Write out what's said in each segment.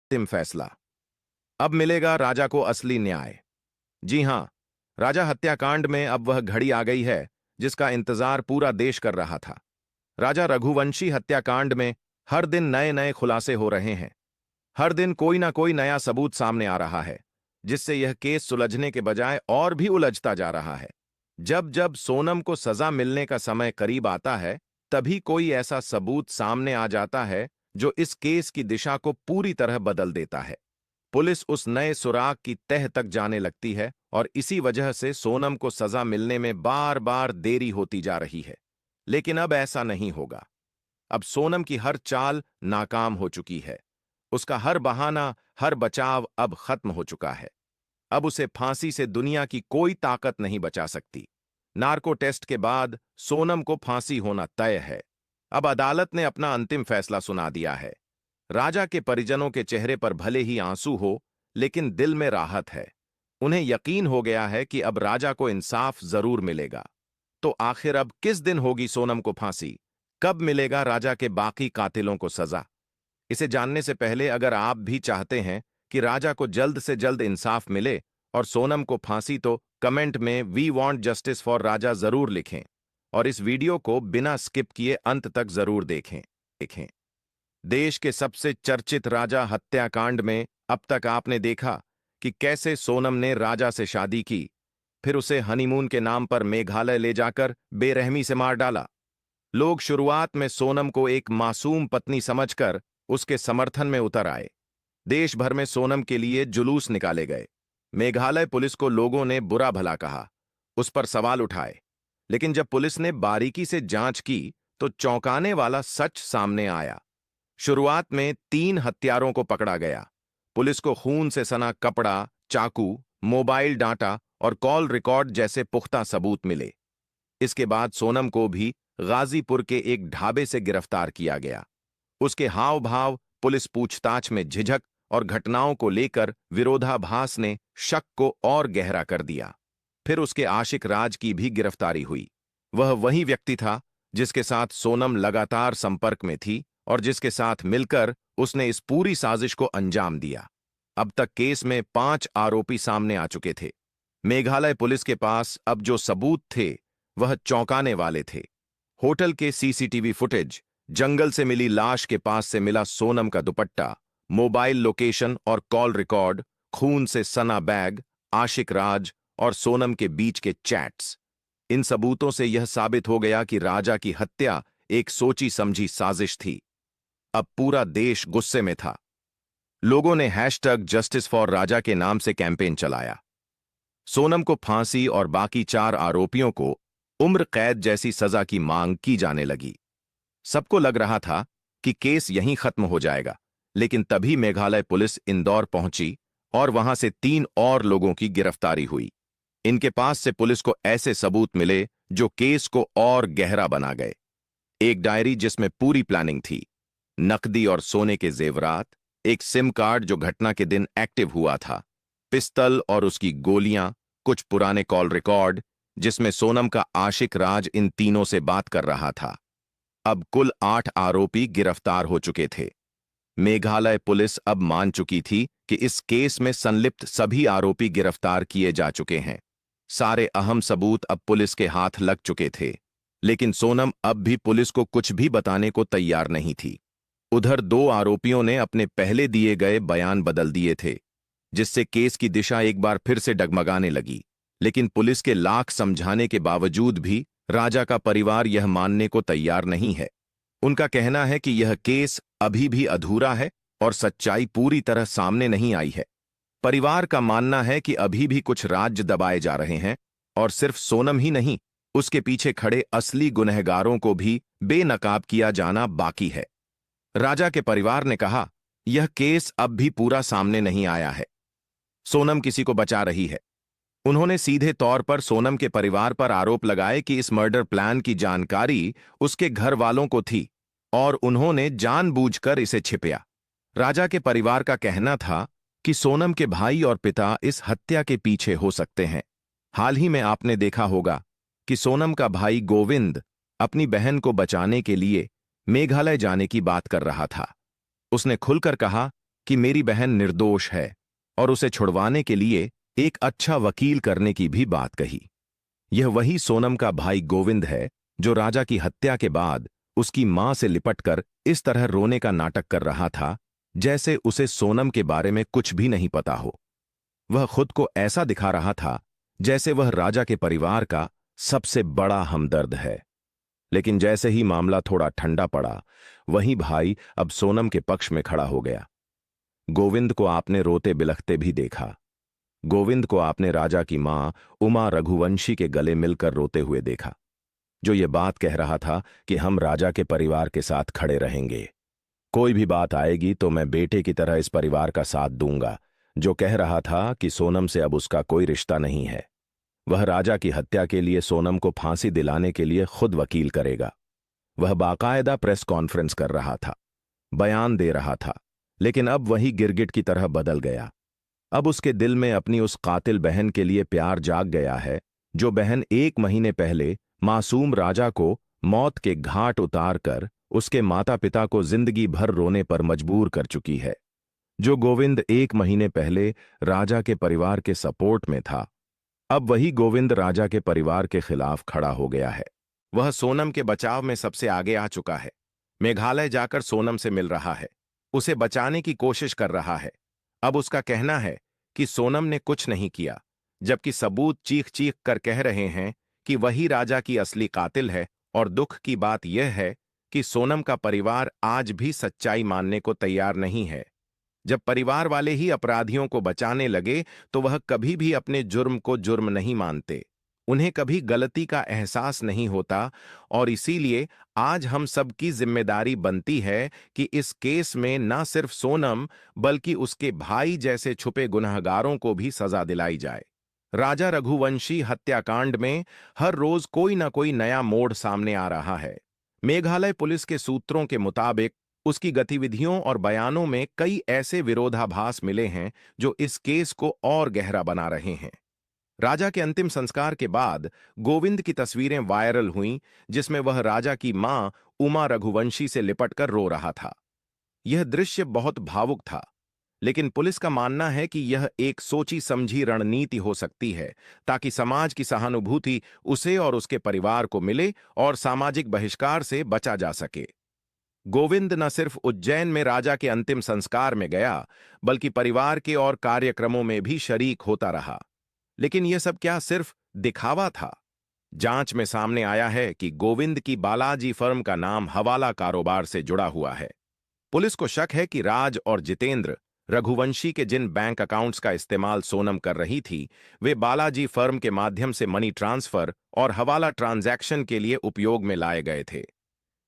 अंतिम फैसला। अब मिलेगा राजा को असली न्याय। जी हां, राजा हत्याकांड में अब वह घड़ी आ गई है जिसका इंतजार पूरा देश कर रहा था। राजा रघुवंशी हत्याकांड में हर दिन नए नए खुलासे हो रहे हैं। हर दिन कोई ना कोई नया सबूत सामने आ रहा है, जिससे यह केस सुलझने के बजाय और भी उलझता जा रहा है। जब जब सोनम को सजा मिलने का समय करीब आता है, तभी कोई ऐसा सबूत सामने आ जाता है जो इस केस की दिशा को पूरी तरह बदल देता है। पुलिस उस नए सुराग की तह तक जाने लगती है और इसी वजह से सोनम को सजा मिलने में बार बार देरी होती जा रही है। लेकिन अब ऐसा नहीं होगा। अब सोनम की हर चाल नाकाम हो चुकी है। उसका हर बहाना, हर बचाव अब खत्म हो चुका है। अब उसे फांसी से दुनिया की कोई ताकत नहीं बचा सकती। नार्को टेस्ट के बाद सोनम को फांसी होना तय है। अब अदालत ने अपना अंतिम फैसला सुना दिया है। राजा के परिजनों के चेहरे पर भले ही आंसू हो, लेकिन दिल में राहत है। उन्हें यकीन हो गया है कि अब राजा को इंसाफ जरूर मिलेगा। तो आखिर अब किस दिन होगी सोनम को फांसी? कब मिलेगा राजा के बाकी कातिलों को सजा? इसे जानने से पहले अगर आप भी चाहते हैं कि राजा को जल्द से जल्द इंसाफ मिले और सोनम को फांसी, तो कमेंट में वी वांट जस्टिस फॉर राजा जरूर लिखें और इस वीडियो को बिना स्किप किए अंत तक जरूर देखें। देश के सबसे चर्चित राजा हत्याकांड में अब तक आपने देखा कि कैसे सोनम ने राजा से शादी की, फिर उसे हनीमून के नाम पर मेघालय ले जाकर बेरहमी से मार डाला। लोग शुरुआत में सोनम को एक मासूम पत्नी समझकर उसके समर्थन में उतर आए। देश भर में सोनम के लिए जुलूस निकाले गए। मेघालय पुलिस को लोगों ने बुरा भला कहा, उस पर सवाल उठाए। लेकिन जब पुलिस ने बारीकी से जांच की तो चौंकाने वाला सच सामने आया। शुरुआत में 3 हत्यारों को पकड़ा गया। पुलिस को खून से सना कपड़ा, चाकू, मोबाइल डाटा और कॉल रिकॉर्ड जैसे पुख्ता सबूत मिले। इसके बाद सोनम को भी गाजीपुर के एक ढाबे से गिरफ्तार किया गया। उसके हाव भाव, पुलिस पूछताछ में झिझक और घटनाओं को लेकर विरोधाभास ने शक को और गहरा कर दिया। फिर उसके आशिक राज की भी गिरफ्तारी हुई। वह वही व्यक्ति था जिसके साथ सोनम लगातार संपर्क में थी और जिसके साथ मिलकर उसने इस पूरी साजिश को अंजाम दिया। अब तक केस में 5 आरोपी सामने आ चुके थे। मेघालय पुलिस के पास अब जो सबूत थे वह चौंकाने वाले थे। होटल के सीसीटीवी फुटेज, जंगल से मिली लाश के पास से मिला सोनम का दुपट्टा, मोबाइल लोकेशन और कॉल रिकॉर्ड, खून से सना बैग, आशिक राज और सोनम के बीच के चैट्स। इन सबूतों से यह साबित हो गया कि राजा की हत्या एक सोची समझी साजिश थी। अब पूरा देश गुस्से में था। लोगों ने हैशटैग जस्टिस फॉर राजा के नाम से कैंपेन चलाया। सोनम को फांसी और बाकी 4 आरोपियों को उम्र कैद जैसी सजा की मांग की जाने लगी। सबको लग रहा था कि केस यहीं खत्म हो जाएगा, लेकिन तभी मेघालय पुलिस इंदौर पहुंची और वहां से 3 और लोगों की गिरफ्तारी हुई। इनके पास से पुलिस को ऐसे सबूत मिले जो केस को और गहरा बना गए। एक डायरी जिसमें पूरी प्लानिंग थी, नकदी और सोने के जेवरात, एक सिम कार्ड जो घटना के दिन एक्टिव हुआ था, पिस्तल और उसकी गोलियां, कुछ पुराने कॉल रिकॉर्ड जिसमें सोनम का आशिक राज इन तीनों से बात कर रहा था। अब कुल 8 आरोपी गिरफ्तार हो चुके थे। मेघालय पुलिस अब मान चुकी थी कि इस केस में संलिप्त सभी आरोपी गिरफ्तार किए जा चुके हैं। सारे अहम सबूत अब पुलिस के हाथ लग चुके थे। लेकिन सोनम अब भी पुलिस को कुछ भी बताने को तैयार नहीं थी। उधर 2 आरोपियों ने अपने पहले दिए गए बयान बदल दिए थे, जिससे केस की दिशा एक बार फिर से डगमगाने लगी। लेकिन पुलिस के लाख समझाने के बावजूद भी राजा का परिवार यह मानने को तैयार नहीं है। उनका कहना है कि यह केस अभी भी अधूरा है और सच्चाई पूरी तरह सामने नहीं आई है। परिवार का मानना है कि अभी भी कुछ राज्य दबाए जा रहे हैं और सिर्फ सोनम ही नहीं, उसके पीछे खड़े असली गुनहगारों को भी बेनकाब किया जाना बाकी है। राजा के परिवार ने कहा, यह केस अब भी पूरा सामने नहीं आया है। सोनम किसी को बचा रही है। उन्होंने सीधे तौर पर सोनम के परिवार पर आरोप लगाए कि इस मर्डर प्लान की जानकारी उसके घर वालों को थी और उन्होंने जानबूझकर इसे छिपाया। राजा के परिवार का कहना था कि सोनम के भाई और पिता इस हत्या के पीछे हो सकते हैं। हाल ही में आपने देखा होगा कि सोनम का भाई गोविंद अपनी बहन को बचाने के लिए मेघालय जाने की बात कर रहा था। उसने खुलकर कहा कि मेरी बहन निर्दोष है और उसे छुड़वाने के लिए एक अच्छा वकील करने की भी बात कही। यह वही सोनम का भाई गोविंद है जो राजा की हत्या के बाद उसकी मां से लिपटकर इस तरह रोने का नाटक कर रहा था जैसे उसे सोनम के बारे में कुछ भी नहीं पता हो। वह खुद को ऐसा दिखा रहा था जैसे वह राजा के परिवार का सबसे बड़ा हमदर्द है। लेकिन जैसे ही मामला थोड़ा ठंडा पड़ा, वही भाई अब सोनम के पक्ष में खड़ा हो गया। गोविंद को आपने रोते बिलखते भी देखा। गोविंद को आपने राजा की मां उमा रघुवंशी के गले मिलकर रोते हुए देखा, जो ये बात कह रहा था कि हम राजा के परिवार के साथ खड़े रहेंगे। कोई भी बात आएगी तो मैं बेटे की तरह इस परिवार का साथ दूंगा। जो कह रहा था कि सोनम से अब उसका कोई रिश्ता नहीं है। वह राजा की हत्या के लिए सोनम को फांसी दिलाने के लिए खुद वकील करेगा। वह बाकायदा प्रेस कॉन्फ्रेंस कर रहा था, बयान दे रहा था, लेकिन अब वही गिरगिट की तरह बदल गया। अब उसके दिल में अपनी उस कातिल बहन के लिए प्यार जाग गया है, जो बहन 1 महीने पहले मासूम राजा को मौत के घाट उतार कर उसके माता पिता को जिंदगी भर रोने पर मजबूर कर चुकी है। जो गोविंद 1 महीने पहले राजा के परिवार के सपोर्ट में था, अब वही गोविंद राजा के परिवार के खिलाफ खड़ा हो गया है। वह सोनम के बचाव में सबसे आगे आ चुका है। मेघालय जाकर सोनम से मिल रहा है, उसे बचाने की कोशिश कर रहा है। अब उसका कहना है कि सोनम ने कुछ नहीं किया, जबकि सबूत चीख चीख कर कह रहे हैं कि वही राजा की असली कातिल है। और दुख की बात यह है कि सोनम का परिवार आज भी सच्चाई मानने को तैयार नहीं है। जब परिवार वाले ही अपराधियों को बचाने लगे तो वह कभी भी अपने जुर्म को जुर्म नहीं मानते। उन्हें कभी गलती का एहसास नहीं होता। और इसीलिए आज हम सबकी जिम्मेदारी बनती है कि इस केस में न सिर्फ सोनम बल्कि उसके भाई जैसे छुपे गुनहगारों को भी सजा दिलाई जाए। राजा रघुवंशी हत्याकांड में हर रोज कोई ना कोई नया मोड़ सामने आ रहा है। मेघालय पुलिस के सूत्रों के मुताबिक उसकी गतिविधियों और बयानों में कई ऐसे विरोधाभास मिले हैं जो इस केस को और गहरा बना रहे हैं। राजा के अंतिम संस्कार के बाद गोविंद की तस्वीरें वायरल हुईं, जिसमें वह राजा की मां उमा रघुवंशी से लिपटकर रो रहा था। यह दृश्य बहुत भावुक था, लेकिन पुलिस का मानना है कि यह एक सोची समझी रणनीति हो सकती है ताकि समाज की सहानुभूति उसे और उसके परिवार को मिले और सामाजिक बहिष्कार से बचा जा सके। गोविंद न सिर्फ उज्जैन में राजा के अंतिम संस्कार में गया, बल्कि परिवार के और कार्यक्रमों में भी शरीक होता रहा। लेकिन यह सब क्या सिर्फ दिखावा था? जांच में सामने आया है कि गोविंद की बालाजी फर्म का नाम हवाला कारोबार से जुड़ा हुआ है। पुलिस को शक है कि राज और जितेंद्र रघुवंशी के जिन बैंक अकाउंट्स का इस्तेमाल सोनम कर रही थी, वे बालाजी फर्म के माध्यम से मनी ट्रांसफर और हवाला ट्रांजैक्शन के लिए उपयोग में लाए गए थे।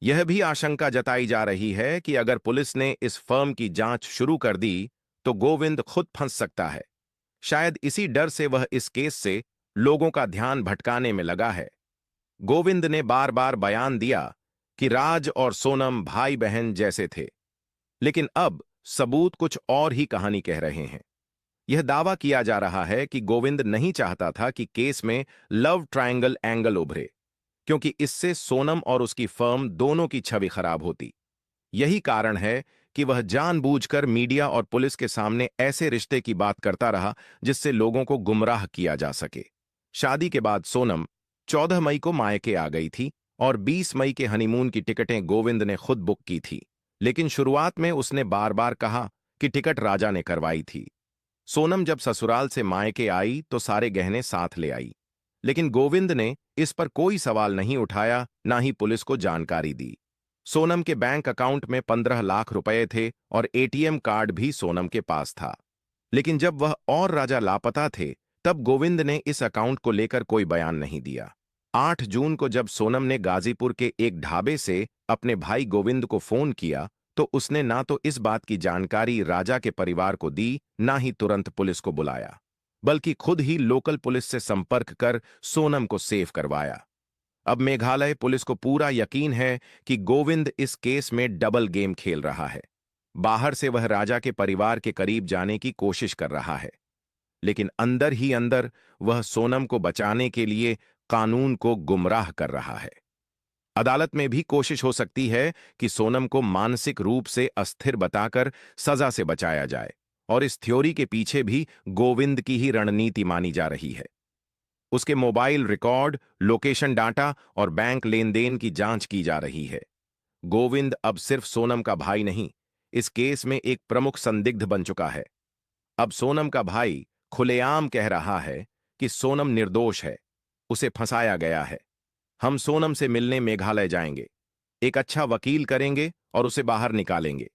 यह भी आशंका जताई जा रही है कि अगर पुलिस ने इस फर्म की जांच शुरू कर दी तो गोविंद खुद फंस सकता है। शायद इसी डर से वह इस केस से लोगों का ध्यान भटकाने में लगा है। गोविंद ने बार बार बयान दिया कि राज और सोनम भाई बहन जैसे थे, लेकिन अब सबूत कुछ और ही कहानी कह रहे हैं। यह दावा किया जा रहा है कि गोविंद नहीं चाहता था कि केस में लव ट्रायंगल एंगल उभरे, क्योंकि इससे सोनम और उसकी फर्म दोनों की छवि खराब होती। यही कारण है कि वह जानबूझकर मीडिया और पुलिस के सामने ऐसे रिश्ते की बात करता रहा जिससे लोगों को गुमराह किया जा सके। शादी के बाद सोनम 14 मई को मायके आ गई थी और 20 मई के हनीमून की टिकटें गोविंद ने खुद बुक की थी। लेकिन शुरुआत में उसने बार बार कहा कि टिकट राजा ने करवाई थी। सोनम जब ससुराल से मायके आई तो सारे गहने साथ ले आई, लेकिन गोविंद ने इस पर कोई सवाल नहीं उठाया, ना ही पुलिस को जानकारी दी। सोनम के बैंक अकाउंट में 15 लाख रुपए थे और एटीएम कार्ड भी सोनम के पास था। लेकिन जब वह और राजा लापता थे, तब गोविंद ने इस अकाउंट को लेकर कोई बयान नहीं दिया। 8 जून को जब सोनम ने गाजीपुर के एक ढाबे से अपने भाई गोविंद को फोन किया, तो उसने ना तो इस बात की जानकारी राजा के परिवार को दी, ना ही तुरंत पुलिस को बुलाया, बल्कि खुद ही लोकल पुलिस से संपर्क कर सोनम को सेफ करवाया। अब मेघालय पुलिस को पूरा यकीन है कि गोविंद इस केस में डबल गेम खेल रहा है। बाहर से वह राजा के परिवार के करीब जाने की कोशिश कर रहा है, लेकिन अंदर ही अंदर वह सोनम को बचाने के लिए कानून को गुमराह कर रहा है। अदालत में भी कोशिश हो सकती है कि सोनम को मानसिक रूप से अस्थिर बताकर सजा से बचाया जाए, और इस थ्योरी के पीछे भी गोविंद की ही रणनीति मानी जा रही है। उसके मोबाइल रिकॉर्ड, लोकेशन डाटा और बैंक लेन देन की जांच की जा रही है। गोविंद अब सिर्फ सोनम का भाई नहीं, इस केस में एक प्रमुख संदिग्ध बन चुका है। अब सोनम का भाई खुलेआम कह रहा है कि सोनम निर्दोष है, उसे फंसाया गया है। हम सोनम से मिलने मेघालय जाएंगे, एक अच्छा वकील करेंगे और उसे बाहर निकालेंगे।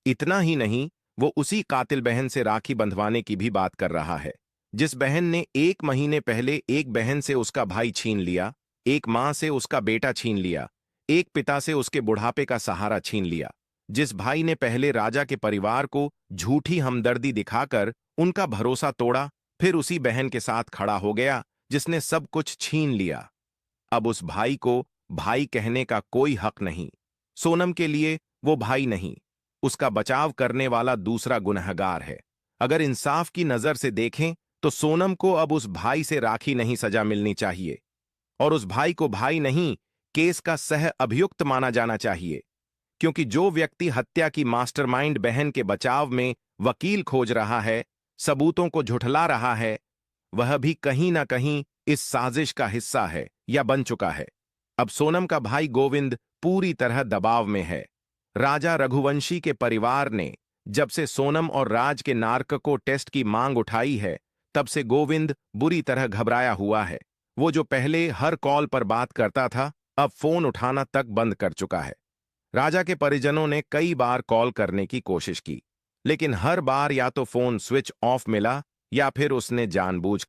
इतना ही नहीं, वो उसी कातिल बहन से राखी बंधवाने की भी बात कर रहा है, जिस बहन ने 1 महीने पहले एक बहन से उसका भाई छीन लिया, एक मां से उसका बेटा छीन लिया, एक पिता से उसके बुढ़ापे का सहारा छीन लिया, जिस भाई ने पहले राजा के परिवार को झूठी हमदर्दी दिखाकर उनका भरोसा तोड़ा, फिर उसी बहन के साथ खड़ा हो गया जिसने सब कुछ छीन लिया। अब उस भाई को भाई कहने का कोई हक नहीं। सोनम के लिए वो भाई नहीं, उसका बचाव करने वाला दूसरा गुनहगार है। अगर इंसाफ की नजर से देखें तो सोनम को अब उस भाई से राखी नहीं सजा मिलनी चाहिए, और उस भाई को भाई नहीं, केस का सह अभियुक्त माना जाना चाहिए। क्योंकि जो व्यक्ति हत्या की मास्टरमाइंड बहन के बचाव में वकील खोज रहा है, सबूतों को झुठला रहा है, वह भी कहीं ना कहीं इस साजिश का हिस्सा है या बन चुका है। अब सोनम का भाई गोविंद पूरी तरह दबाव में है। राजा रघुवंशी के परिवार ने जब से सोनम और राज के नार्को टेस्ट की मांग उठाई है, तब से गोविंद बुरी तरह घबराया हुआ है। वो जो पहले हर कॉल पर बात करता था, अब फोन उठाना तक बंद कर चुका है। राजा के परिजनों ने कई बार कॉल करने की कोशिश की, लेकिन हर बार या तो फोन स्विच ऑफ मिला या फिर उसने जानबूझ